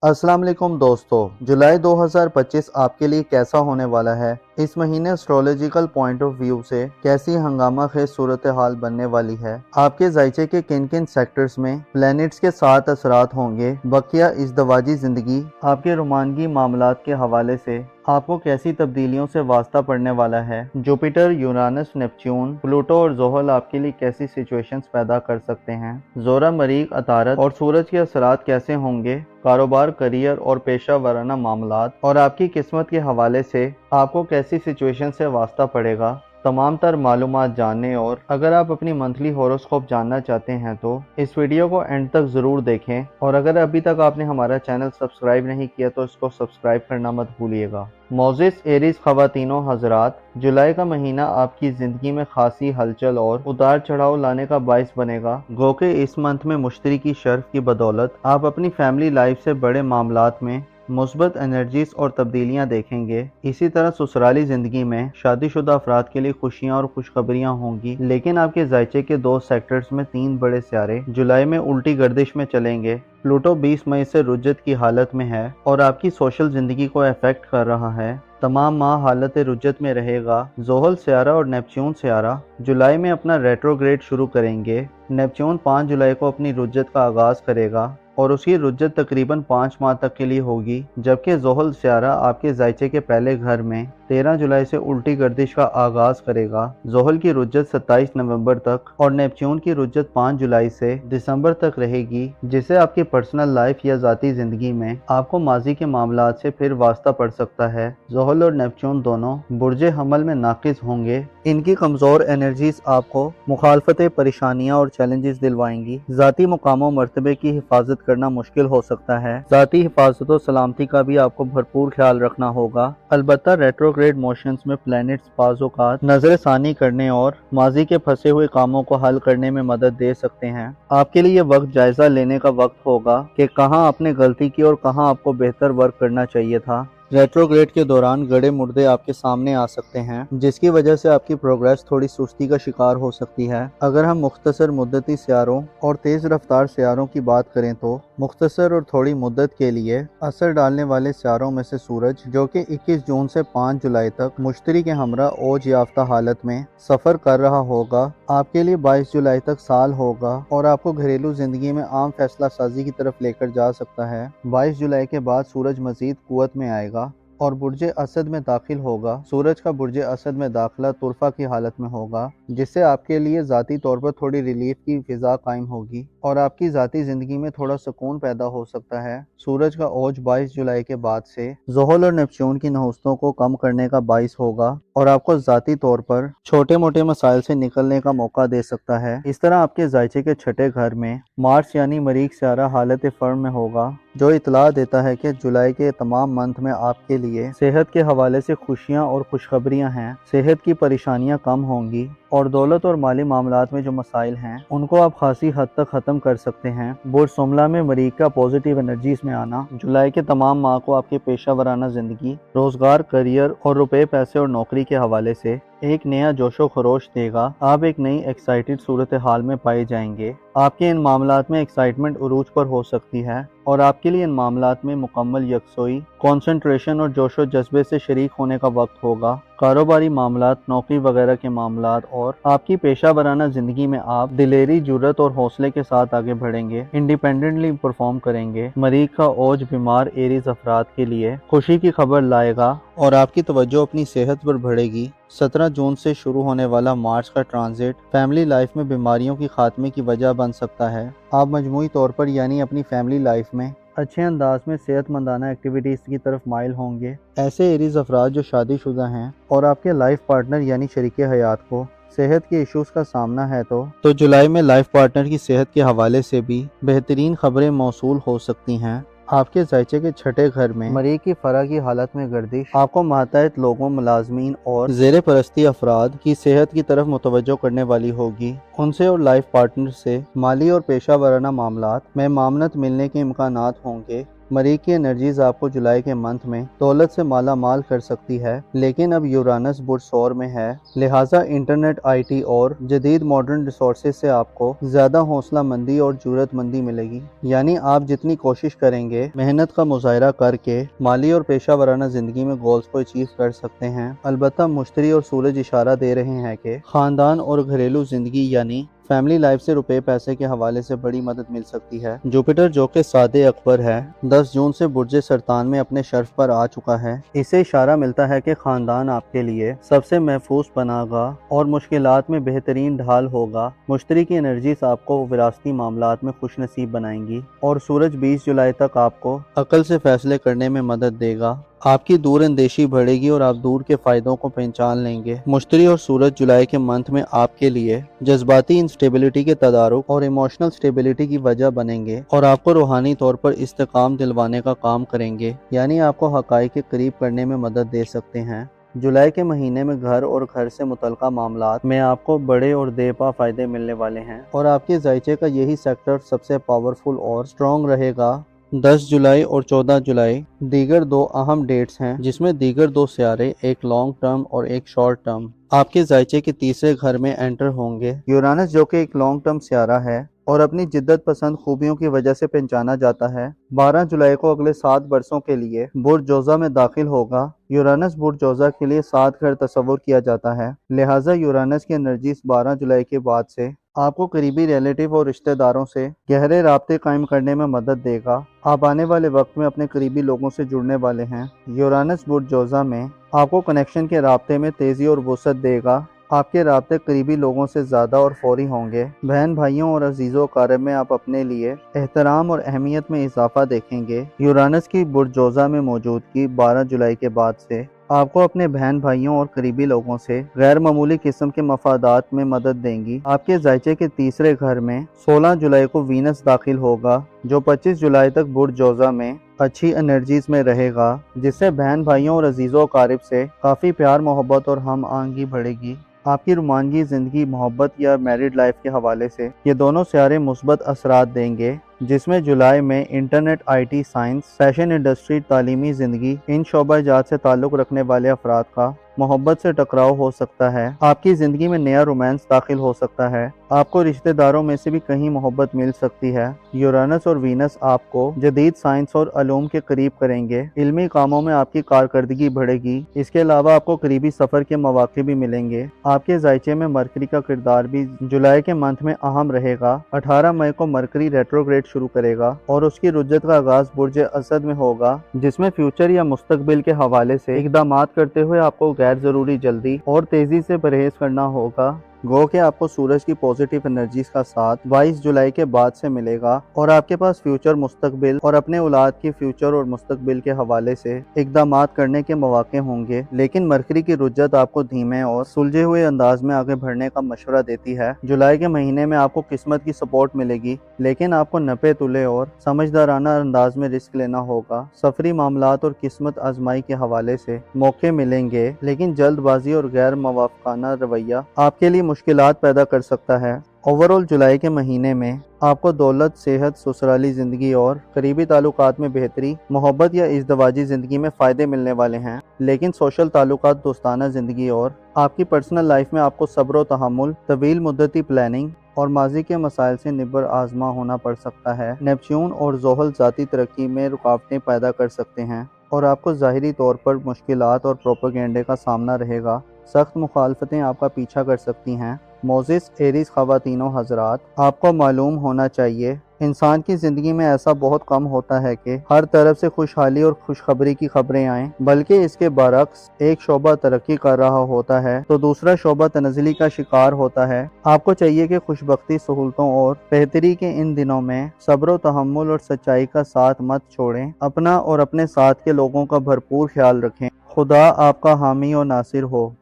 अस्सलाम वालेकुम दोस्तों, जुलाई 2025 आपके लिए कैसा होने वाला है? इस महीने एस्ट्रोलॉजिकल पॉइंट ऑफ व्यू से कैसी हंगामा खेज सूरत हाल बनने वाली है? आपके जायचे के किन किन सेक्टर्स में प्लैनेट्स के साथ असरात होंगे? बकिया इज़्दवाजी जिंदगी, आपके रोमानगी मामलात के हवाले से आपको कैसी तब्दीलियों से वास्ता पड़ने वाला है? जुपिटर, यूरानस, नेपच्यून, प्लूटो और जोहल आपके लिए कैसी सिचुएशंस पैदा कर सकते हैं? जोरा, मरीख, अतारत और सूरज के असरात कैसे होंगे कारोबार, करियर और पेशा वाराना मामलात और आपकी किस्मत के हवाले से आपको कैसी सिचुएशन से वास्ता पड़ेगा? तमाम तर मालूमात जानने और अगर आप अपनी मंथली हॉरोस्कोप जानना चाहते हैं तो इस वीडियो को एंड तक ज़रूर देखें, और अगर अभी तक आपने हमारा चैनल सब्सक्राइब नहीं किया तो इसको सब्सक्राइब करना मत भूलिएगा। मोजिस एरीज ख़वातीनो हजरात, जुलाई का महीना आपकी ज़िंदगी में खासी हलचल और उतार चढ़ाव लाने का बाइस बनेगा। गो के इस मंथ में मुश्तरी की शर्फ की बदौलत आप अपनी फैमिली लाइफ से बड़े मामलात में मुस्बत एनर्जीज और तब्दीलियां देखेंगे। इसी तरह ससुराली ज़िंदगी में शादीशुदा अफराद के लिए खुशियां और खुशखबरियां होंगी, लेकिन आपके जायचे के दो सेक्टर्स में 3 बड़े सियारे जुलाई में उल्टी गर्दिश में चलेंगे। प्लूटो 20 मई से रुज्जत की हालत में है और आपकी सोशल ज़िंदगी को अफेक्ट कर रहा है। तमाम माह हालत रुज्जत में रहेगा। जोहल सियारा और नेपच्यून सियारा जुलाई में अपना रेट्रोग्रेड शुरू करेंगे। नेपच्यून 5 जुलाई को अपनी रुज्जत का आगाज़ करेगा और उसकी रुज्जत तकरीबन 5 माह तक के लिए होगी, जबकि जोहल सियारा आपके जायचे के पहले घर में 13 जुलाई से उल्टी गर्दिश का आगाज करेगा। जोहल की रुज्जत 27 नवंबर तक और नेपच्यून की रुज्जत 5 जुलाई से दिसंबर तक रहेगी, जिससे आपकी पर्सनल लाइफ या ज़ाती ज़िंदगी में आपको माजी के मामलात से फिर वास्ता पड़ सकता है। जोहल और नेपच्यून दोनों बुर्जे हमल में नाकिस होंगे। इनकी कमज़ोर एनर्जीज आपको मुखालफतें, परेशानियाँ और चैलेंजेस दिलवाएंगी। ज़ाती मुकामों मर्तबे की हिफाजत करना मुश्किल हो सकता है। ज़ाती हिफाजत और सलामती का भी आपको भरपूर ख्याल रखना होगा। अलबत्ता रेट्रोग्रेड मोशंस में प्लैनेट्स बाज़-औक़ात नज़रसानी करने और माजी के फंसे हुए कामों को हल करने में मदद दे सकते हैं। आपके लिए वक्त जायजा लेने का वक्त होगा कि कहां आपने गलती की और कहां आपको बेहतर वर्क करना चाहिए था। रेट्रोग्रेड के दौरान गड़े मुर्दे आपके सामने आ सकते हैं, जिसकी वजह से आपकी प्रोग्रेस थोड़ी सुस्ती का शिकार हो सकती है। अगर हम मुख्तसर मुद्दती सियारों और तेज़ रफ्तार सियारों की बात करें तो मुख्तसर और थोड़ी मुद्दत के लिए असर डालने वाले सियारों में से सूरज, जो कि 21 जून से 5 जुलाई तक मुश्तरी के हमरा ओज याफ्ता हालत में सफ़र कर रहा होगा, आपके लिए 22 जुलाई तक साल होगा और आपको घरेलू ज़िंदगी में आम फैसला साजी की तरफ लेकर जा सकता है। 22 जुलाई के बाद सूरज मज़ीद कुव्वत में आएगा और बुर्जे असद में दाखिल होगा। सूरज का बुर्जे असद में दाखिला तुरफा की हालत में होगा, जिससे आपके लिए ज़ाती तौर पर थोड़ी रिलीफ की फिजा कायम होगी और आपकी ज़ाती ज़िंदगी में थोड़ा सुकून पैदा हो सकता है। सूरज का ओज 22 जुलाई के बाद से जोहल और नेपच्यून की नहुस्तों को कम करने का बाइस होगा और आपको ज़ाती तौर पर छोटे मोटे मसाइल से निकलने का मौका दे सकता है। इस तरह आपके जायचे के छठे घर में मार्च यानी मरीख सियारा हालत फर्म में होगा, जो इतला देता है कि जुलाई के तमाम मंथ में आपके लिए सेहत के हवाले से खुशियां और खुशखबरियां हैं। सेहत की परेशानियां कम होंगी और दौलत और माली मामलात में जो मसाइल हैं उनको आप खासी हद तक ख़त्म कर सकते हैं। बुर्ज सोमला में मरीख का पॉजिटिव एनर्जीज में आना जुलाई के तमाम माह को आपके पेशा वराना ज़िंदगी, रोज़गार, करियर और रुपए, पैसे और नौकरी के हवाले से एक नया जोशो खरोश देगा। आप एक नई एक्साइटेड सूरत हाल में पाए जाएंगे। आपके इन मामलात में एक्साइटमेंट उरूज पर हो सकती है और आपके लिए इन मामलात में मुकम्मल यकसोई, कॉन्सेंट्रेशन और जोशो जज्बे से शरीक होने का वक्त होगा। कारोबारी मामलात, नौकरी वगैरह के मामलात और आपकी पेशा वराना ज़िंदगी में आप दिलेरी, जुर्रत और हौसले के साथ आगे बढ़ेंगे, इंडिपेंडेंटली परफॉर्म करेंगे। मरीख का ओज बीमार एरीज अफराद के लिए खुशी की खबर लाएगा और आपकी तवज्जो अपनी सेहत पर बढ़ेगी। 17 जून से शुरू होने वाला मार्च का ट्रांजिट फैमिली लाइफ में बीमारियों की खात्मे की वजह बन सकता है। आप मजमूई तौर पर यानी अपनी फैमिली लाइफ में अच्छे अंदाज में सेहतमंदाना एक्टिविटीज़ की तरफ माइल होंगे। ऐसे एरीज अफराद जो शादीशुदा हैं और आपके लाइफ पार्टनर यानी शरीके हयात को सेहत के इश्यूज का सामना है तो जुलाई में लाइफ पार्टनर की सेहत के हवाले से भी बेहतरीन खबरें मौसूल हो सकती हैं। आपके जायचे के छठे घर में मरीख की फरा की हालत में गर्दिश आपको मातहत लोगों, मुलाजमीन और ज़ेरे परस्ती अफराद की सेहत की तरफ मुतवज्जो करने वाली होगी। उनसे और लाइफ पार्टनर से माली और पेशा वराना मामलात में मामनत मिलने के इम्कानात होंगे। मरीख की एनर्जीज आपको जुलाई के मंथ में दौलत से माला माल कर सकती है, लेकिन अब यूरानस बुर्ज सौर में है, लिहाजा इंटरनेट, आईटी और जदीद मॉडर्न रिसोर्सेज से आपको ज्यादा हौसला मंदी और जरूरतमंदी मिलेगी। यानी आप जितनी कोशिश करेंगे, मेहनत का मुजाहरा करके माली और पेशा वराना जिंदगी में गोल्स को अचीव कर सकते हैं। अलबत्ता मुश्तरी और सूरज इशारा दे रहे हैं कि खानदान और घरेलू जिंदगी यानी फैमिली लाइफ से रुपए पैसे के हवाले से बड़ी मदद मिल सकती है। जुपिटर जो कि सादे अकबर है, 10 जून से बुर्ज सरतान में अपने शर्फ पर आ चुका है। इससे इशारा मिलता है कि खानदान आपके लिए सबसे महफूज पनाहगाह और मुश्किलात में बेहतरीन ढाल होगा। मुश्तरी की एनर्जीज आपको विरासती मामलात में खुश नसीब बनाएंगी और सूरज 20 जुलाई तक आपको अकल से फैसले करने में मदद देगा। आपकी दूर अंदेशी बढ़ेगी और आप दूर के फायदों को पहचान लेंगे। मुश्तरी और सूरज जुलाई के मंथ में आपके लिए जज्बाती इंस्टेबिलिटी के तदारुक और इमोशनल स्टेबिलिटी की वजह बनेंगे और आपको रूहानी तौर पर इस्तेकाम दिलवाने का काम करेंगे, यानी आपको हकाइक के करीब करने में मदद दे सकते हैं। जुलाई के महीने में घर और घर से मुतल्लिका मामलात में आपको बड़े और देपा फायदे मिलने वाले हैं और आपके जायचे का यही सेक्टर सबसे पावरफुल और स्ट्रॉन्ग रहेगा। 10 जुलाई और 14 जुलाई दीगर दो अहम डेट्स हैं, जिसमें दीगर दो सियारे, एक लॉन्ग टर्म और एक शॉर्ट टर्म, आपके जायचे के तीसरे घर में एंटर होंगे। यूरानस जो कि एक लॉन्ग टर्म सियारा है और अपनी जिद्दत पसंद खूबियों की वजह से पहचाना जाता है, 12 जुलाई को अगले 7 बरसों के लिए बुर्ज जोजा में दाखिल होगा। यूरानस बुर्ज जोजा के लिए 7 घर तस्वुर किया जाता है, लिहाजा यूरानस की एनर्जीज 12 जुलाई के बाद से आपको करीबी रिलेटिव और रिश्तेदारों से गहरे राब्ते कायम करने में मदद देगा। आप आने वाले वक्त में अपने करीबी लोगों से जुड़ने वाले हैं। यूरानस बुर्ज जोजा में आपको कनेक्शन के राब्ते में तेजी और वसअत देगा। आपके राब्ते करीबी लोगों से ज़्यादा और फौरी होंगे। बहन भाइयों और अजीज़ों कारब में आप अपने लिए एहतराम और अहमियत में इजाफा देखेंगे। यूरानस की बुर्ज जोजा में मौजूदगी 12 जुलाई के बाद से आपको अपने बहन भाइयों और करीबी लोगों से गैर मामूली किस्म के मफादात में मदद देंगी। आपके जायचे के तीसरे घर में 16 जुलाई को वीनस दाखिल होगा, जो 25 जुलाई तक बुर्ज जोजा में अच्छी एनर्जीज में रहेगा, जिससे बहन भाइयों और अजीज़ों कारब से काफ़ी प्यार मोहब्बत और हम आहंगी बढ़ेगी। आपकी रुमानगी ज़िंदगी, मोहब्बत या मैरिड लाइफ के हवाले से ये दोनों सियारे मुस्बत असरात देंगे, जिसमें जुलाई में internet, IT, science, fashion industry, तालीमी ज़िंदगी, इन शोबाजात से ताल्लुक़ रखने वाले अफराद का मोहब्बत से टकराव हो सकता है। आपकी ज़िंदगी में नया रोमांस दाखिल हो सकता है। आपको रिश्तेदारों में से भी कहीं मोहब्बत मिल सकती है। यूरानस और वीनस आपको जदीद साइंस और अलूम के करीब करेंगे। इल्मी कामों में आपकी कारकर्दगी बढ़ेगी। इसके अलावा आपको करीबी सफ़र के मौके भी मिलेंगे। आपके जायचे में मरकरी का किरदार भी जुलाई के मंथ में अहम रहेगा। 18 मई को मरकरी रेट्रोग्रेड शुरू करेगा और उसकी रुज्जत का आगाज बुर्ज असद में होगा, जिसमें फ्यूचर या मुस्तकबिल के हवाले से इक़दामात करते हुए आपको गैर जरूरी जल्दी और तेजी से परहेज करना होगा। गो कि आपको सूरज की पॉजिटिव एनर्जीज का साथ 22 जुलाई के बाद से मिलेगा और आपके पास फ्यूचर, मुस्तकबिल और अपने औलाद की फ्यूचर और मुस्तकबिल के हवाले से इक़दामात करने के मौके होंगे। लेकिन मरकरी की रुज्जत आपको धीमे और सुलझे हुए अंदाज में आगे बढ़ने का मशवरा देती है। जुलाई के महीने में आपको किस्मत की सपोर्ट मिलेगी, लेकिन आपको नपे तुले और समझदाराना अंदाज में रिस्क लेना होगा। सफरी मामलात और किस्मत आजमाई के हवाले से मौके मिलेंगे, लेकिन जल्दबाजी और गैर मवाफकाना रवैया आपके लिए मुश्किलात पैदा कर सकता है। ओवरऑल जुलाई के महीने में आपको दौलत, सेहत, ससुराली ज़िंदगी और करीबी ताल्लुकात में बेहतरी, मोहब्बत या इज़दवाजी ज़िंदगी में फ़ायदे मिलने वाले हैं। लेकिन सोशल ताल्लुकात, दोस्ताना ज़िंदगी और आपकी पर्सनल लाइफ में आपको सब्र व तहम्मुल, तवील मुद्दती प्लानिंग और माजी के मसाइल से निबर आज़मा होना पड़ सकता है। नेपच्यून और ज़ोहल ज़ाती तरक्की में रुकावटें पैदा कर सकते हैं और आपको ज़ाहिरी तौर पर मुश्किलात और प्रोपेगेंडे का सामना रहेगा। सख्त मुखालफतें आपका पीछा कर सकती हैं। मोजिस एरीज ख़वातीनो हज़रात, आपको मालूम होना चाहिए इंसान की ज़िंदगी में ऐसा बहुत कम होता है कि हर तरफ से खुशहाली और खुशखबरी की खबरें आएँ, बल्कि इसके बरक्स एक शोबा तरक्की कर रहा होता है तो दूसरा शोबा तनज़ली का शिकार होता है। आपको चाहिए कि खुशबख्ती, सहूलतों और बेहतरी के इन दिनों में सब्र व तहम्मुल और सच्चाई का साथ मत छोड़ें। अपना और अपने साथ के लोगों का भरपूर ख्याल रखें। खुदा आपका हामी और नासिर हो।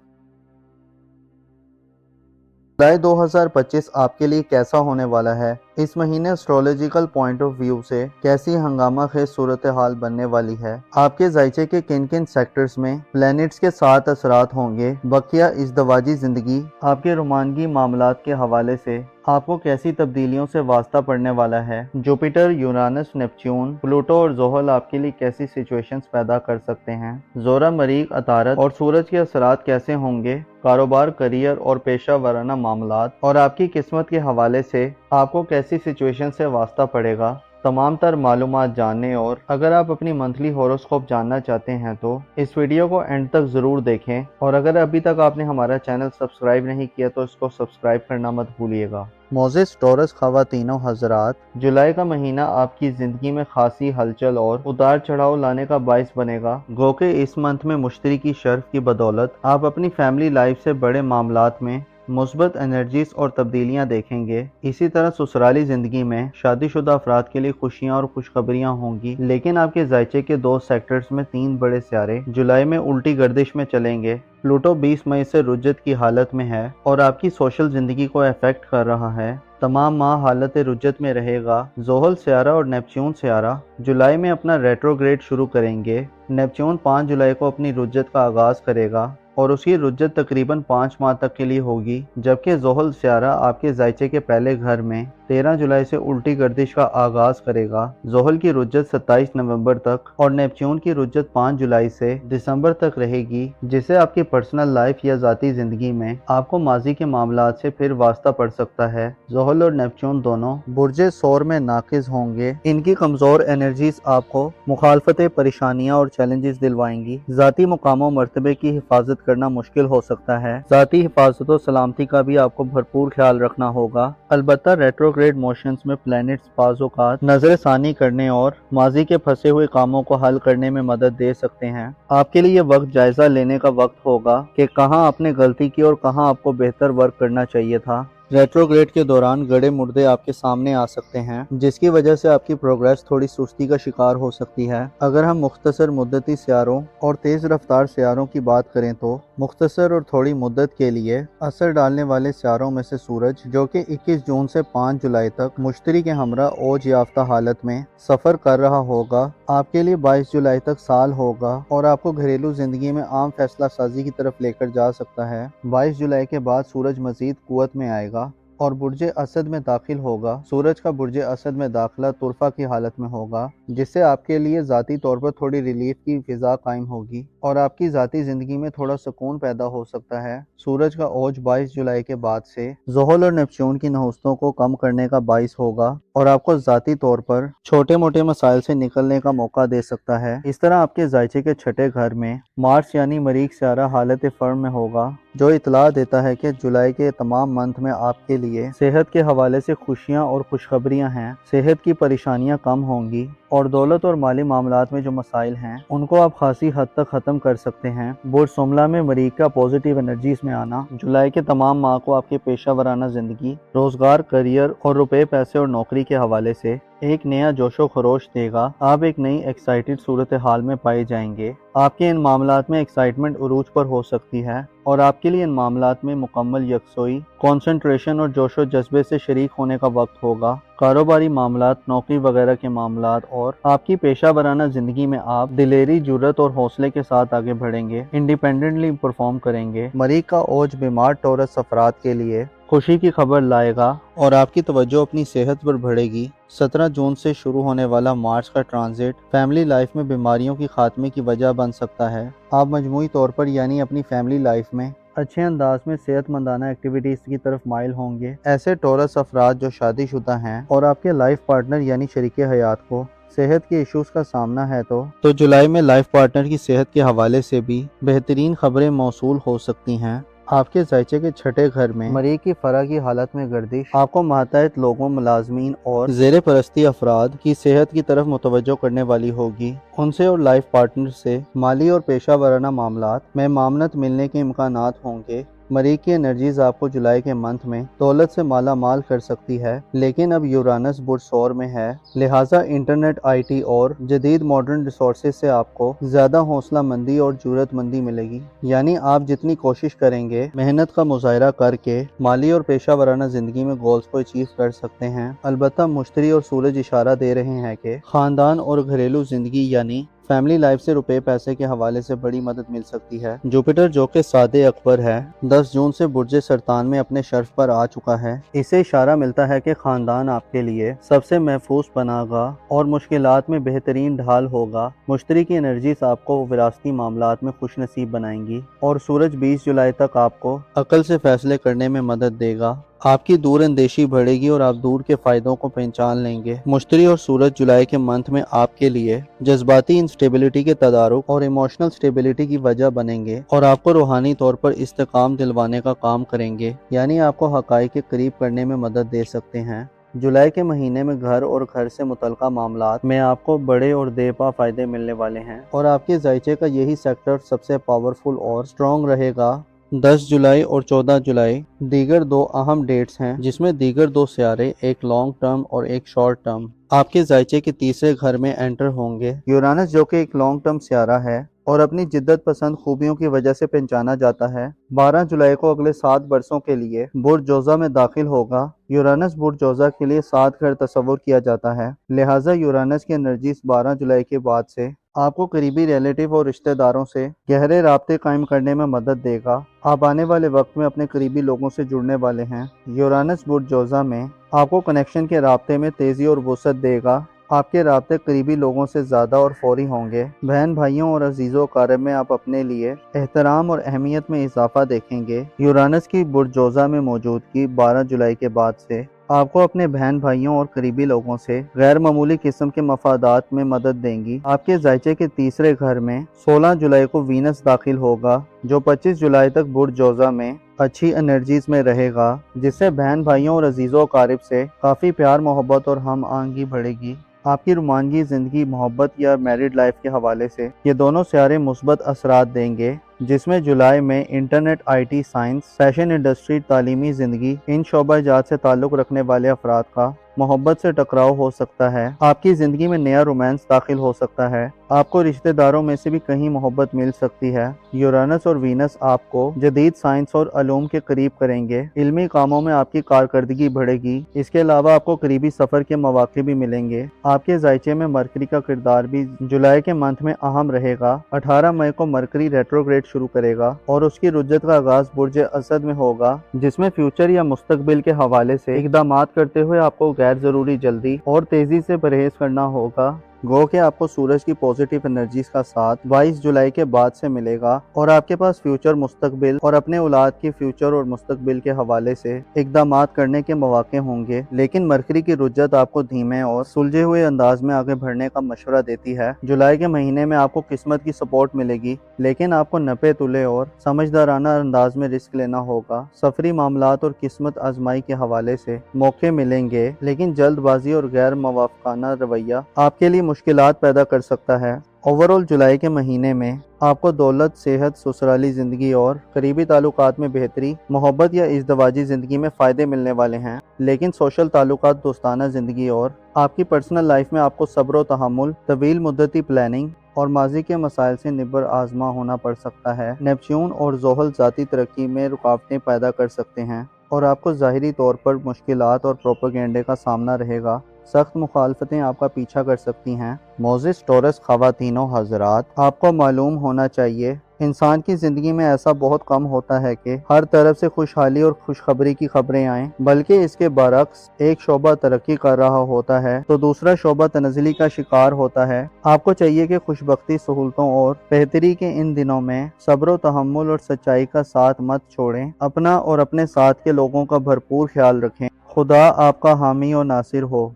जुलाई 2025 आपके लिए कैसा होने वाला है, इस महीने एस्ट्रोलॉजिकल पॉइंट ऑफ व्यू से कैसी हंगामा खेज सूरत हाल बनने वाली है, आपके जायचे के किन किन सेक्टर्स में प्लैनेट्स के साथ असरात होंगे, बकिया इज़्दवाजी जिंदगी, आपके रोमानगी मामलात के हवाले से आपको कैसी तब्दीलियों से वास्ता पड़ने वाला है, जुपिटर, यूरानस, नेपच्यून, प्लूटो और जोहल आपके लिए कैसी सिचुएशंस पैदा कर सकते हैं, जोरा, मरीख, अतारत और सूरज के असरात कैसे होंगे कारोबार, करियर और पेशा वराना मामलात, और आपकी किस्मत के हवाले से आपको कैसी सिचुएशन से वास्ता पड़ेगा। तमाम तर मालूमात जानने और अगर आप अपनी मंथली हॉरोस्कोप जानना चाहते हैं तो इस वीडियो को एंड तक ज़रूर देखें, और अगर अभी तक आपने हमारा चैनल सब्सक्राइब नहीं किया तो इसको सब्सक्राइब करना मत भूलिएगा। मोज़ेस टॉरस ख़वातीनो हज़रात, जुलाई का महीना आपकी ज़िंदगी में खासी हलचल और उतार चढ़ाव लाने का बाइस बनेगा। गो के इस मंथ में मुश्तरी की शर्फ की बदौलत आप अपनी फैमिली लाइफ से बड़े मामलात में मुस्बत एनर्जीज और तब्दीलियां देखेंगे। इसी तरह ससुराली ज़िंदगी में शादीशुदा अफराद के लिए खुशियां और खुशखबरियां होंगी, लेकिन आपके जायचे के 2 सेक्टर्स में 3 बड़े सियारे जुलाई में उल्टी गर्दिश में चलेंगे। प्लूटो 20 मई से रुज्जत की हालत में है और आपकी सोशल ज़िंदगी को अफेक्ट कर रहा है। तमाम माह हालत रुज्जत में रहेगा। जोहल सियारा और नेपच्यून सियारा जुलाई में अपना रेट्रोग्रेड शुरू करेंगे। नेपच्यून 5 जुलाई को अपनी रुज्जत का आगाज़ करेगा और उसकी रुज्जत तकरीबन 5 माह तक के लिए होगी, जबकि जोहल सियारा आपके जायचे के पहले घर में 13 जुलाई से उल्टी गर्दिश का आगाज करेगा। जोहल की रुज्जत 27 नवंबर तक और नेपच्यून की रुज्जत 5 जुलाई से दिसंबर तक रहेगी, जिससे आपकी पर्सनल लाइफ या ज़ाती ज़िंदगी में आपको माजी के मामलात से फिर वास्ता पड़ सकता है। जोहल और नेपच्यून दोनों बुर्जे सौर में नाकिज होंगे। इनकी कमज़ोर एनर्जीज आपको मुखालफतें, परेशानियाँ और चैलेंजेस दिलवाएंगी। ज़ाती मुकामों मर्तबे की हिफाजत करना मुश्किल हो सकता है। ज़ाती हिफाजत और सलामती का भी आपको भरपूर ख्याल रखना होगा। अलबत्ता रेट्रोग्रेड मोशंस में प्लैनेट्स बाज़-औक़ात नज़रसानी करने और माजी के फंसे हुए कामों को हल करने में मदद दे सकते हैं। आपके लिए वक्त जायजा लेने का वक्त होगा कि कहां आपने गलती की और कहां आपको बेहतर वर्क करना चाहिए था। रेट्रोग्रेड के दौरान गड़े मुर्दे आपके सामने आ सकते हैं, जिसकी वजह से आपकी प्रोग्रेस थोड़ी सुस्ती का शिकार हो सकती है। अगर हम मुख्तसर मुद्दती सियारों और तेज़ रफ्तार सियारों की बात करें तो मुख्तसर और थोड़ी मुद्दत के लिए असर डालने वाले सियारों में से सूरज, जो कि 21 जून से 5 जुलाई तक मुश्तरी के हमरा ओज याफ्ता हालत में सफ़र कर रहा होगा, आपके लिए 22 जुलाई तक साल होगा और आपको घरेलू ज़िंदगी में आम फैसला साजी की तरफ लेकर जा सकता है। 22 जुलाई के बाद सूरज मज़ीद कुव्वत में आएगा और बुर्जे असद में दाखिल होगा। सूरज का बुर्जे असद में दाखिला तुरफा की हालत में होगा, जिससे आपके लिए ज़ाती तौर पर थोड़ी रिलीफ की फिजा कायम होगी और आपकी ज़ाती ज़िंदगी में थोड़ा सुकून पैदा हो सकता है। सूरज का ओज 22 जुलाई के बाद से जोहल और नेपच्यून की नहुस्तों को कम करने का बाइस होगा और आपको ज़ाती तौर पर छोटे मोटे मसाइल से निकलने का मौका दे सकता है। इस तरह आपके जायचे के छठे घर में मार्च यानी मरीख सियारा हालत फर्म में होगा, जो इतला देता है कि जुलाई के तमाम मंथ में आपके लिए सेहत के हवाले से खुशियां और खुशखबरियां हैं। सेहत की परेशानियां कम होंगी और दौलत और माली मामलात में जो मसाइल हैं उनको आप खासी हद तक ख़त्म कर सकते हैं। बुर्ज सुमला में मरीख का पॉजिटिव एनर्जीज में आना जुलाई के तमाम माह को आपके पेशा वराना ज़िंदगी, रोज़गार, करियर और रुपए, पैसे और नौकरी के हवाले से एक नया जोशो खरोश देगा। आप एक नई एक्साइटेड सूरत हाल में पाए जाएंगे। आपके इन मामलात में एक्साइटमेंट उरूज पर हो सकती है और आपके लिए इन मामलात में मुकम्मल यकसोई, कॉन्सेंट्रेशन और जोशो जज्बे से शरीक होने का वक्त होगा। कारोबारी मामलात, नौकरी वगैरह के मामलात और आपकी पेशा वराना ज़िंदगी में आप दिलेरी, जुर्रत और हौसले के साथ आगे बढ़ेंगे, इंडिपेंडेंटली परफॉर्म करेंगे। मरीख का ओज बीमार टॉरस अफराद के लिए खुशी की खबर लाएगा और आपकी तवज्जो अपनी सेहत पर बढ़ेगी। 17 जून से शुरू होने वाला मार्च का ट्रांजिट फैमिली लाइफ में बीमारियों की खात्मे की वजह बन सकता है। आप मजमूई तौर पर यानी अपनी फैमिली लाइफ में अच्छे अंदाज में सेहतमंदाना एक्टिविटीज़ की तरफ माइल होंगे। ऐसे टॉरस अफराद जो शादीशुदा हैं और आपके लाइफ पार्टनर यानी शरीके हयात को सेहत के इश्यूज का सामना है तो जुलाई में लाइफ पार्टनर की सेहत के हवाले से भी बेहतरीन खबरें मौसूल हो सकती हैं। आपके जायचे के छठे घर में मरीख की फरा की हालत में गर्दिश आपको मातहत लोगों, मुलाजमीन और ज़ेरे परस्ती अफराद की सेहत की तरफ मुतवज्जो करने वाली होगी। उनसे और लाइफ पार्टनर से माली और पेशा वराना मामलात में मामनत मिलने के इम्कानात होंगे। مریخ کی انرجیز آپ کو جولائی کے منتھ میں دولت سے مالا مال کر سکتی ہے، لیکن اب یورانس برج سور میں ہے، لہٰذا انٹرنیٹ، آئی ٹی اور جدید ماڈرن ریسورسز سے آپ کو زیادہ حوصلہ مندی اور جرأت مندی ملے گی۔ یعنی آپ جتنی کوشش کریں گے، محنت کا مظاہرہ کر کے مالی اور پیشہ ورانہ زندگی میں گولز کو اچیو کر سکتے ہیں۔ البتہ مشتری اور سورج اشارہ دے رہے ہیں کہ خاندان اور گھریلو زندگی یعنی فیملی لائف سے روپے پیسے کے حوالے سے بڑی مدد مل سکتی ہے۔ جوپیٹر جو کہ سادے اکبر ہے، 10 جون سے برج سرطان میں اپنے شرف پر آ چکا ہے۔ اسے اشارہ ملتا ہے کہ خاندان آپ کے لیے سب سے محفوظ پناہ گاہ اور مشکلات میں بہترین ڈھال ہوگا۔ مشتری کی انرجیز آپ کو وراثتی معاملات میں خوش نصیب بنائیں گی اور سورج 20 جولائی تک آپ کو عقل سے فیصلے کرنے میں مدد دے گا۔ آپ کی دور اندیشی بڑھے گی اور آپ دور کے فائدوں کو پہچان لیں گے۔ مشتری اور سورج جولائی کے منتھ میں آپ کے لیے جذباتی انسٹیبلٹی کے تدارک اور ایموشنل اسٹیبلٹی کی وجہ بنیں گے اور آپ کو روحانی طور پر استحکام دلوانے کا کام کریں گے، یعنی آپ کو حقائق کے قریب کرنے میں مدد دے سکتے ہیں۔ جولائی کے مہینے میں گھر اور گھر سے متعلقہ معاملات میں آپ کو بڑے اور دے پا فائدے ملنے والے ہیں اور آپ کے ذائچے کا یہی سیکٹر سب سے پاورفل اور سٹرونگ رہے گا۔ 10 جولائی اور 14 جولائی دیگر دو اہم ڈیٹس ہیں، جس میں دیگر دو سیارے ایک لانگ ٹرم اور ایک شارٹ ٹرم آپ کے ذائچے کے تیسرے گھر میں انٹر ہوں گے۔ یورانس جو کہ ایک لانگ ٹرم سیارہ ہے اور اپنی جدت پسند خوبیوں کی وجہ سے پہچانا جاتا ہے، 12 جولائی کو اگلے 7 برسوں کے لیے برج جوزہ میں داخل ہوگا۔ یورانس برج جوزہ کے لیے 7 گھر تصور کیا جاتا ہے، لہٰذا یورانس کی انرجیز 12 جولائی کے بعد سے آپ کو قریبی ریلیٹیو اور رشتہ داروں سے گہرے رابطے قائم کرنے میں مدد دے گا۔ آپ آنے والے وقت میں اپنے قریبی لوگوں سے جڑنے والے ہیں۔ یورانس برج جوزہ میں آپ کو کنیکشن کے رابطے میں تیزی اور وسعت دے گا۔ آپ کے رابطے قریبی لوگوں سے زیادہ اور فوری ہوں گے۔ بہن بھائیوں اور عزیز و اقارب میں آپ اپنے لیے احترام اور اہمیت میں اضافہ دیکھیں گے۔ یورانس کی برج جوزہ میں موجودگی 12 جولائی کے بعد سے آپ کو اپنے بہن بھائیوں اور قریبی لوگوں سے غیر معمولی قسم کے مفادات میں مدد دیں گی۔ آپ کے ذائچے کے تیسرے گھر میں 16 جولائی کو وینس داخل ہوگا، جو 25 جولائی تک برج جوزہ میں اچھی انرجیز میں رہے گا، جس سے بہن بھائیوں اور عزیز و اقارب سے کافی پیار محبت اور ہم آہنگی بڑھے گی۔ آپ کی رومانوی زندگی، محبت یا میرڈ لائف کے حوالے سے یہ دونوں سیارے مثبت اثرات دیں گے، جس میں جولائی میں internet, I T, science, fashion industry, تعلیمی زندگی، ان شعبہ جات سے تعلق رکھنے والے افراد کا محبت سے ٹکراؤ ہو سکتا ہے۔ آپ کی زندگی میں نیا رومانس داخل ہو سکتا ہے۔ آپ کو رشتہ داروں میں سے بھی کہیں محبت مل سکتی ہے۔ یورانس اور وینس آپ کو جدید سائنس اور علوم کے قریب کریں گے۔ علمی کاموں میں آپ کی کارکردگی بڑھے گی۔ اس کے علاوہ آپ کو قریبی سفر کے مواقع بھی ملیں گے۔ آپ کے ذائچے میں مرکری کا کردار بھی جولائی کے منتھ میں اہم رہے گا۔ 18 مئی کو مرکری ریٹروگریڈ شروع کرے گا اور اس کی رجت کا آغاز برج اسد میں ہوگا، جس میں فیوچر یا مستقبل کے حوالے سے اقدامات کرتے ہوئے آپ کو غیر ضروری جلدی اور تیزی سے پرہیز کرنا ہوگا۔ گو کہ آپ کو سورج کی پوزیٹیو انرجیز کا ساتھ 22 جولائی کے بعد سے ملے گا اور آپ کے پاس فیوچر، مستقبل اور اپنے اولاد کی فیوچر اور مستقبل کے حوالے سے اقدامات کرنے کے مواقع ہوں گے، لیکن مرکری کی رجت آپ کو دھیمے اور سلجھے ہوئے انداز میں آگے بڑھنے کا مشورہ دیتی ہے۔ جولائی کے مہینے میں آپ کو قسمت کی سپورٹ ملے گی، لیکن آپ کو نپے تلے اور سمجھدارانہ انداز میں رسک لینا ہوگا۔ سفری معاملات اور قسمت آزمائی کے حوالے سے موقع ملیں گے، لیکن جلد بازی اور غیر موافقانہ رویہ آپ کے لیے مشکلات پیدا کر سکتا ہے۔ اوورآل جولائی کے مہینے میں آپ کو دولت، صحت، سسرالی زندگی اور قریبی تعلقات میں بہتری، محبت یا ازدواجی زندگی میں فائدے ملنے والے ہیں، لیکن سوشل تعلقات، دوستانہ زندگی اور آپ کی پرسنل لائف میں آپ کو صبر و تحمل، طویل مدتی پلاننگ اور ماضی کے مسائل سے نبر آزما ہونا پڑ سکتا ہے۔ نیپچون اور زحل ذاتی ترقی میں رکاوٹیں پیدا کر سکتے ہیں اور آپ کو ظاہری طور پر مشکلات اور پروپیگنڈے کا سامنا رہے گا۔ سخت مخالفتیں آپ کا پیچھا کر سکتی ہیں۔ موزس ٹورس خواتین و حضرات، آپ کو معلوم ہونا چاہیے انسان کی زندگی میں ایسا بہت کم ہوتا ہے کہ ہر طرف سے خوشحالی اور خوشخبری کی خبریں آئیں، بلکہ اس کے برعکس ایک شعبہ ترقی کر رہا ہوتا ہے تو دوسرا شعبہ تنزلی کا شکار ہوتا ہے۔ آپ کو چاہیے کہ خوشبختی، سہولتوں اور بہتری کے ان دنوں میں صبر و تحمل اور سچائی کا ساتھ مت چھوڑیں۔ اپنا اور اپنے ساتھ کے لوگوں کا بھرپور خیال رکھیں۔ خدا آپ کا حامی و ناصر ہو۔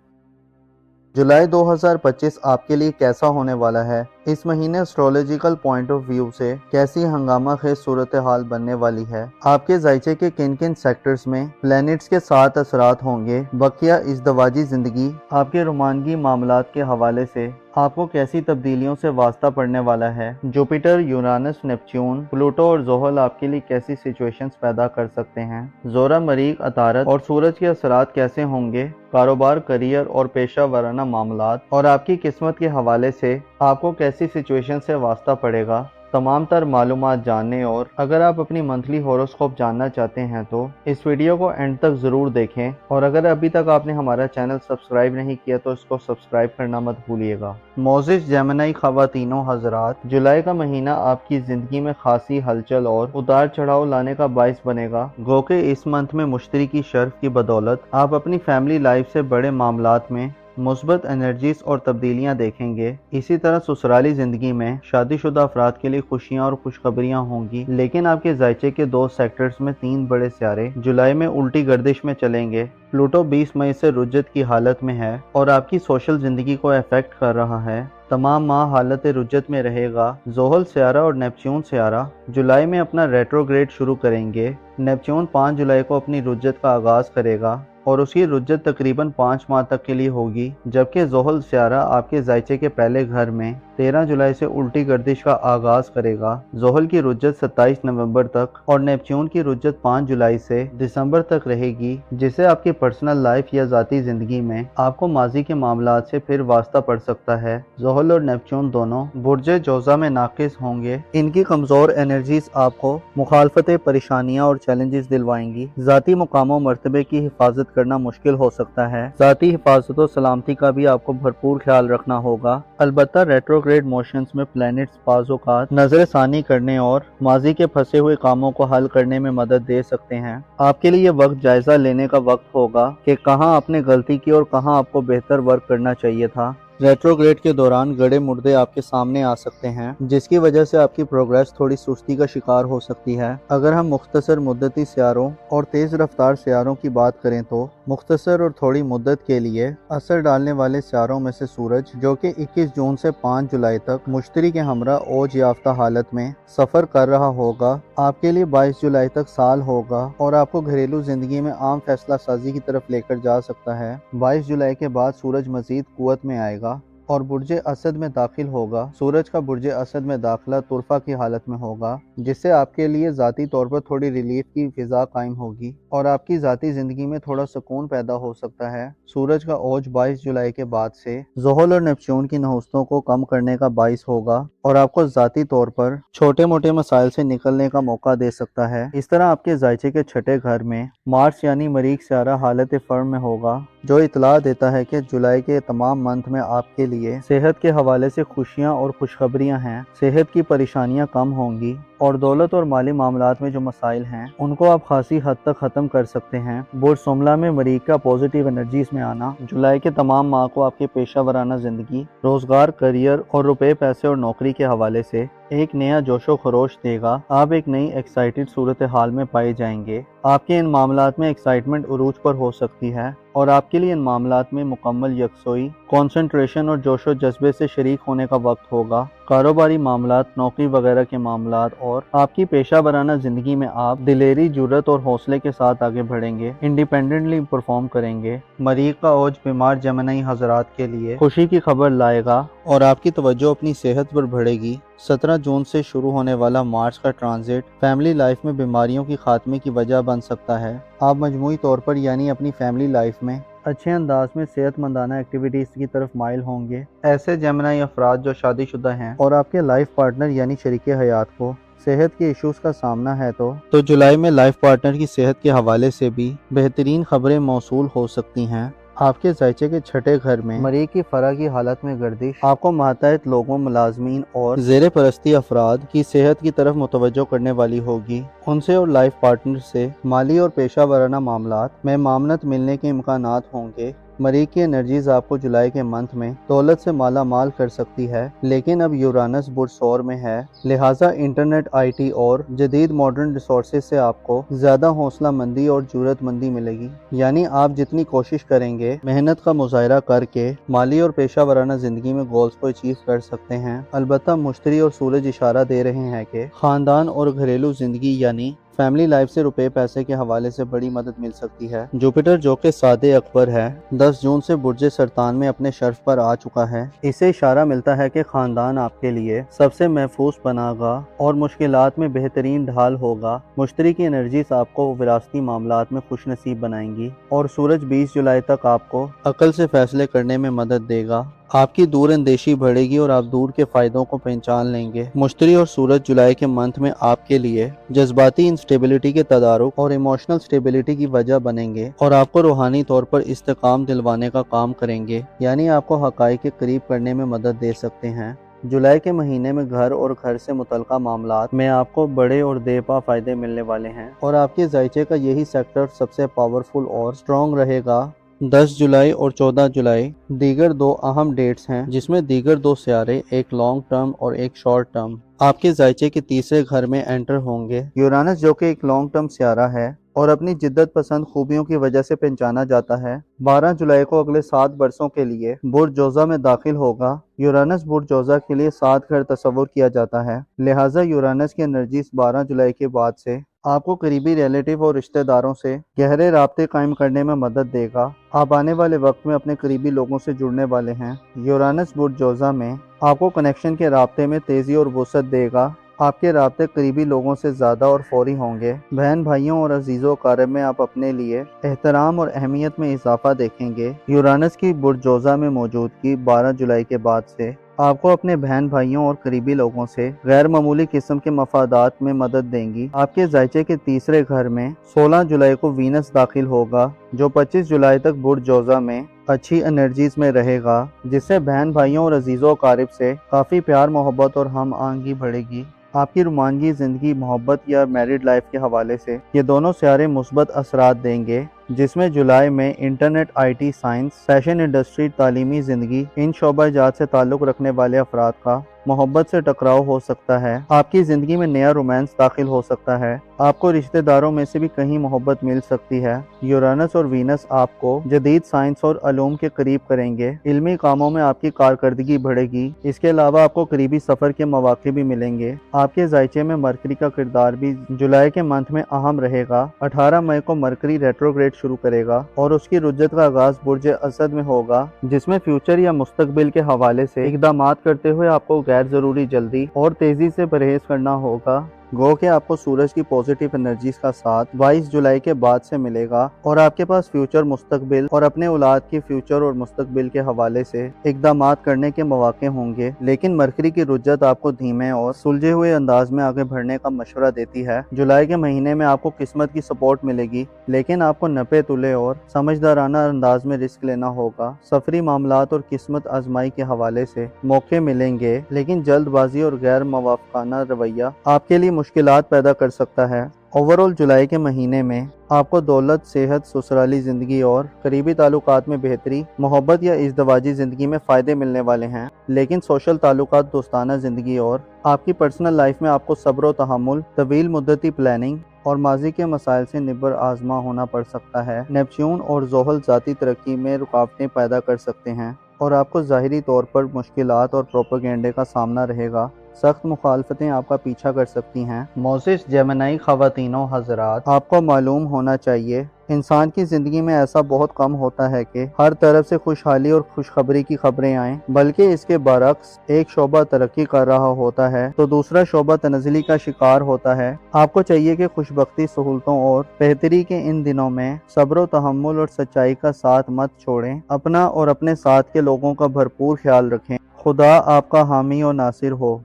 جولائی 2025 آپ کے لیے کیسا ہونے والا ہے؟ इस महीने एस्ट्रोलॉजिकल पॉइंट ऑफ व्यू से कैसी हंगामा खेज सूरत हाल बनने वाली है, आपके जायचे के किन किन सेक्टर्स में प्लैनेट्स के साथ असरात होंगे, बकिया इस दवाजी जिंदगी, आपके रोमानगी मामलात के हवाले से आपको कैसी तब्दीलियों से वास्ता पड़ने वाला है, जुपिटर, यूरानस, नेपच्यून, प्लूटो और जोहल आपके लिए कैसी सिचुएशंस पैदा कर सकते हैं, जोरा, मरीख, अतारत और सूरज के असरात कैसे होंगे कारोबार, करियर और पेशा वराना मामलात, और आपकी किस्मत के हवाले से आपको कैसी सिचुएशन से वास्ता पड़ेगा। तमाम तर मालूमात जानने और अगर आप अपनी मंथली होरोस्कोप जानना चाहते हैं तो इस वीडियो को एंड तक ज़रूर देखें, और अगर अभी तक आपने हमारा चैनल सब्सक्राइब नहीं किया तो इसको सब्सक्राइब करना मत भूलिएगा। मोजिस जेमिनी ख़वातीनो हज़रात, जुलाई का महीना आपकी ज़िंदगी में खासी हलचल और उतार चढ़ाव लाने का बाइस बनेगा। गो के इस मंथ में मुश्तरी की शर्फ की बदौलत आप अपनी फैमिली लाइफ से बड़े मामलात में मुस्बत एनर्जीज और तब्दीलियां देखेंगे। इसी तरह ससुराली ज़िंदगी में शादीशुदा अफराद के लिए खुशियां और खुशखबरियां होंगी, लेकिन आपके जायचे के 2 सेक्टर्स में 3 बड़े सियारे जुलाई में उल्टी गर्दिश में चलेंगे। प्लूटो 20 मई से रुज्जत की हालत में है और आपकी सोशल ज़िंदगी को अफेक्ट कर रहा है। तमाम माह हालत रुज्जत में रहेगा। जोहल सियारा और नेपच्यून सियारा जुलाई में अपना रेट्रोग्रेड शुरू करेंगे। नेपच्यून 5 जुलाई को अपनी रुज्जत का आगाज़ करेगा और उसकी रुज्जत तकरीबन 5 माह तक के लिए होगी, जबकि जोहल सियारा आपके जायचे के पहले घर में 13 जुलाई से उल्टी गर्दिश का आगाज करेगा। जोहल की रुज्जत 27 नवंबर तक और नेपच्यून की रुज्जत 5 जुलाई से दिसंबर तक रहेगी, जिससे आपकी पर्सनल लाइफ या ज़ाती ज़िंदगी में आपको माजी के मामलात से फिर वास्ता पड़ सकता है। जोहल और नेपच्यून दोनों बुर्जे जोजा में नाकिस होंगे। इनकी कमज़ोर एनर्जीज आपको मुखालफतें, परेशानियाँ और चैलेंजेस दिलवाएंगी। ज़ाती मुकामों मर्तबे की हिफाजत करना मुश्किल हो सकता है। ज़ाती हिफाजत और सलामती का भी आपको भरपूर ख्याल रखना होगा। अलबत्ता रेट्रोग्रेड मोशंस में प्लैनेट्स बाज़-औक़ात नज़र सानी करने और माजी के फंसे हुए कामों को हल करने में मदद दे सकते हैं। आपके लिए वक्त जायजा लेने का वक्त होगा कि कहां आपने गलती की और कहां आपको बेहतर वर्क करना चाहिए था। रेट्रोग्रेड के दौरान गड़े मुर्दे आपके सामने आ सकते हैं, जिसकी वजह से आपकी प्रोग्रेस थोड़ी सुस्ती का शिकार हो सकती है। अगर हम मुख्तसर मुद्दती सियारों और तेज़ रफ्तार सियारों की बात करें तो मुख्तसर और थोड़ी मुद्दत के लिए असर डालने वाले सियारों में से सूरज, जो कि 21 जून से 5 जुलाई तक मुश्तरी के हमरा ओज याफ्ता हालत में सफ़र कर रहा होगा, आपके लिए 22 जुलाई तक साल होगा और आपको घरेलू ज़िंदगी में आम फैसला साजी की तरफ लेकर जा सकता है। 22 जुलाई के बाद सूरज मज़ीद कुव्वत में आएगा और बुर्जे असद में दाखिल होगा। सूरज का बुर्जे असद में दाखिला तुरफा की हालत में होगा, जिससे आपके लिए ज़ाती तौर पर थोड़ी रिलीफ की फिजा कायम होगी और आपकी ज़ाती ज़िंदगी में थोड़ा सुकून पैदा हो सकता है। सूरज का ओज 22 जुलाई के बाद से जोहल और नेपच्यून की नहुस्तों को कम करने का बाइस होगा और आपको ज़ाती तौर पर छोटे मोटे मसाइल से निकलने का मौका दे सकता है। इस तरह आपके जायचे के छठे घर में मार्स यानी मरीख सियारा हालत फर्म में होगा, जो इतला देता है कि जुलाई के तमाम मंथ में आपके लिए सेहत के हवाले से खुशियां और खुशखबरियां हैं। सेहत की परेशानियां कम होंगी और दौलत और माली मामलात में जो मसाइल हैं उनको आप खासी हद तक ख़त्म कर सकते हैं। बुर्ज सुमला में मरीख का पॉजिटिव एनर्जीज में आना जुलाई के तमाम माह को आपके पेशा वराना ज़िंदगी, रोज़गार, करियर और रुपए, पैसे और नौकरी के हवाले से एक नया जोशो खरोश देगा। आप एक नई एक्साइटेड सूरत हाल में पाए जाएंगे। आपके इन मामलात में एक्साइटमेंट उरूज पर हो सकती है और आपके लिए इन मामलात में मुकम्मल यकसोई, कंसंट्रेशन और जोशो जज्बे से शरीक होने का वक्त होगा। कारोबारी मामलात, नौकरी वगैरह के मामलात और आपकी पेशा वराना ज़िंदगी में आप दिलेरी, जुर्रत और हौसले के साथ आगे बढ़ेंगे, इंडिपेंडेंटली परफॉर्म करेंगे। मरीख का ओज बीमार जेमिनी हज़रात के लिए खुशी की खबर लाएगा और आपकी तवज्जो अपनी सेहत पर बढ़ेगी। 17 जून से शुरू होने वाला मार्च का ट्रांजिट फैमिली लाइफ में बीमारियों की खात्मे की वजह बन सकता है। आप मजमूई तौर पर यानी अपनी फैमिली लाइफ में अच्छे अंदाज में सेहतमंदाना एक्टिविटीज़ की तरफ माइल होंगे। ऐसे जेमिनी अफराद जो शादीशुदा हैं और आपके लाइफ पार्टनर यानी शरीके हयात को सेहत के इश्यूज का सामना है तो जुलाई में लाइफ पार्टनर की सेहत के हवाले से भी बेहतरीन खबरें मौसूल हो सकती हैं। आपके जायचे के छठे घर में मरीख की फरा की हालत में गर्दिश आपको मातहत लोगों, मुलाजमीन और ज़ेरे परस्ती अफराद की सेहत की तरफ मुतवज्जो करने वाली होगी। उनसे और लाइफ पार्टनर से माली और पेशा वराना मामलात में मामनत मिलने के इम्कानात होंगे। मरीख की एनर्जीज आपको जुलाई के मंथ में दौलत से माला माल कर सकती है, लेकिन अब यूरानस बुर्ज सौर में है, लिहाजा इंटरनेट, IT और जदीद मॉडर्न रिसोर्सेज से आपको ज्यादा हौसला मंदी और जरूरतमंदी मिलेगी। यानी आप जितनी कोशिश करेंगे, मेहनत का मुजाहरा करके माली और पेशा वराना जिंदगी में गोल्स को अचीव कर सकते हैं। अलबत्ता मुश्तरी और सूरज इशारा दे रहे हैं कि खानदान और घरेलू जिंदगी यानी फैमिली लाइफ से रुपए पैसे के हवाले से बड़ी मदद मिल सकती है। जुपिटर जो कि सादे अकबर है, 10 जून से बुर्ज सरतान में अपने शर्फ पर आ चुका है। इससे इशारा मिलता है कि खानदान आपके लिए सबसे महफूज पनाहगाह और मुश्किलात में बेहतरीन ढाल होगा। मुश्तरी की एनर्जीज आपको विरासती मामलात में खुश नसीब बनाएंगी और सूरज 20 जुलाई तक आपको अकल से फैसले करने में मदद देगा। आपकी दूर अंदेशी बढ़ेगी और आप दूर के फायदों को पहचान लेंगे। मुश्तरी और सूरज जुलाई के मंथ में आपके लिए जज्बाती इंस्टेबिलिटी के तदारुक और इमोशनल स्टेबिलिटी की वजह बनेंगे और आपको रूहानी तौर पर इस्तेकाम दिलवाने का काम करेंगे, यानी आपको हकाइक के करीब करने में मदद दे सकते हैं। जुलाई के महीने में घर और घर से मुतल्लिका मामलात में आपको बड़े और देपा फायदे मिलने वाले हैं और आपके जायचे का यही सेक्टर सबसे पावरफुल और स्ट्रॉन्ग रहेगा। 10 जुलाई और 14 जुलाई दीगर दो अहम डेट्स हैं, जिसमें दीगर दो सियारे, एक लॉन्ग टर्म और एक शॉर्ट टर्म, आपके जायचे के तीसरे घर में एंटर होंगे। यूरानस जो कि एक लॉन्ग टर्म सियारा है और अपनी जिद्दत पसंद खूबियों की वजह से पहचाना जाता है, 12 जुलाई को अगले 7 बरसों के लिए बुर्ज जोजा में दाखिल होगा। यूरानस बुर्ज जोजा के लिए 7 घर तस्वुर किया जाता है, लिहाजा यूरानस की एनर्जीज 12 जुलाई के बाद से आपको करीबी रिलेटिव और रिश्तेदारों से गहरे राब्ते कायम करने में मदद देगा। आप आने वाले वक्त में अपने करीबी लोगों से जुड़ने वाले हैं। यूरानस बुर्ज जोजा में आपको कनेक्शन के राब्ते में तेजी और वसअत देगा। आपके राब्ते करीबी लोगों से ज़्यादा और फौरी होंगे। बहन भाइयों और अजीज़ों कारब में आप अपने लिए एहतराम और अहमियत में इजाफा देखेंगे। यूरानस की बुर्ज जोजा में मौजूदगी 12 जुलाई के बाद से आपको अपने बहन भाइयों और करीबी लोगों से गैर मामूली किस्म के मफादात में मदद देंगी। आपके जायचे के तीसरे घर में 16 जुलाई को वीनस दाखिल होगा, जो 25 जुलाई तक बुर्ज जोजा में अच्छी एनर्जीज में रहेगा, जिससे बहन भाइयों और अजीज़ों कारब से काफ़ी प्यार मोहब्बत और हम आहंगी बढ़ेगी। आपकी रुमानगी ज़िंदगी, मोहब्बत या मैरिड लाइफ के हवाले से ये दोनों सियारे मुस्बत असरात देंगे, जिसमें जुलाई में internet, IT, science, fashion industry, तालीमी ज़िंदगी, इन शोबा जात से ताल्लुक़ रखने वाले अफराद का मोहब्बत से टकराव हो सकता है। आपकी ज़िंदगी में नया रोमांस दाखिल हो सकता है। आपको रिश्तेदारों में से भी कहीं मोहब्बत मिल सकती है। यूरानस और वीनस आपको जदीद साइंस और अलूम के करीब करेंगे। इल्मी कामों में आपकी कारकर्दगी बढ़ेगी। इसके अलावा आपको करीबी सफ़र के मौके भी मिलेंगे। आपके जायचे में मरकरी का किरदार भी जुलाई के मंथ में अहम रहेगा। 18 मई को मरकरी रेट्रोग्रेड शुरू करेगा और उसकी रुज्जत का आगाज बुर्ज असद में होगा, जिसमें फ्यूचर या मुस्तकबिल के हवाले से इक़दामात करते हुए आपको गैर जरूरी जल्दी और तेजी से परहेज करना होगा। गो कि आपको सूरज की पॉजिटिव एनर्जीज का साथ 22 जुलाई के बाद से मिलेगा और आपके पास फ्यूचर, मुस्तकबिल और अपने औलाद की फ्यूचर और मुस्तकबिल के हवाले से इक़दामात करने के मौके होंगे। लेकिन मरकरी की रुज्जत आपको धीमे और सुलझे हुए अंदाज में आगे बढ़ने का मशवरा देती है। जुलाई के महीने में आपको किस्मत की सपोर्ट मिलेगी, लेकिन आपको नपे तुले और समझदाराना अंदाज में रिस्क लेना होगा। सफरी मामलात और किस्मत आजमाई के हवाले से मौके मिलेंगे, लेकिन जल्दबाजी और गैर मवाफकाना रवैया आपके लिए मुश्किलात पैदा कर सकता है। ओवरऑल जुलाई के महीने में आपको दौलत, सेहत, ससुराली ज़िंदगी और करीबी ताल्लुकात में बेहतरी, मोहब्बत या इज़दवाजी ज़िंदगी में फ़ायदे मिलने वाले हैं। लेकिन सोशल ताल्लुकात, दोस्ताना ज़िंदगी और आपकी पर्सनल लाइफ में आपको सब्र व तहम्मुल, तवील मुद्दती प्लानिंग और माजी के मसाइल से निबर आज़मा होना पड़ सकता है। नेपच्यून और ज़ोहल ज़ाती तरक्की में रुकावटें पैदा कर सकते हैं और आपको ज़ाहिरी तौर पर मुश्किलात और प्रोपेगेंडे का सामना रहेगा। सख्त मुखालफतें आपका पीछा कर सकती हैं। मोजिस जेमिनी ख़वातीनो हज़रात, आपको मालूम होना चाहिए इंसान की ज़िंदगी में ऐसा बहुत कम होता है कि हर तरफ से खुशहाली और खुशखबरी की खबरें आएं, बल्कि इसके बरक्स एक शोबा तरक्की कर रहा होता है तो दूसरा शोबा तनज़ली का शिकार होता है। आपको चाहिए कि खुशबख्ती, सहूलतों और बेहतरी के इन दिनों में सब्र व तहम्मुल और सच्चाई का साथ मत छोड़ें। अपना और अपने साथ के लोगों का भरपूर ख्याल रखें। खुदा आपका हामी और नासिर हो।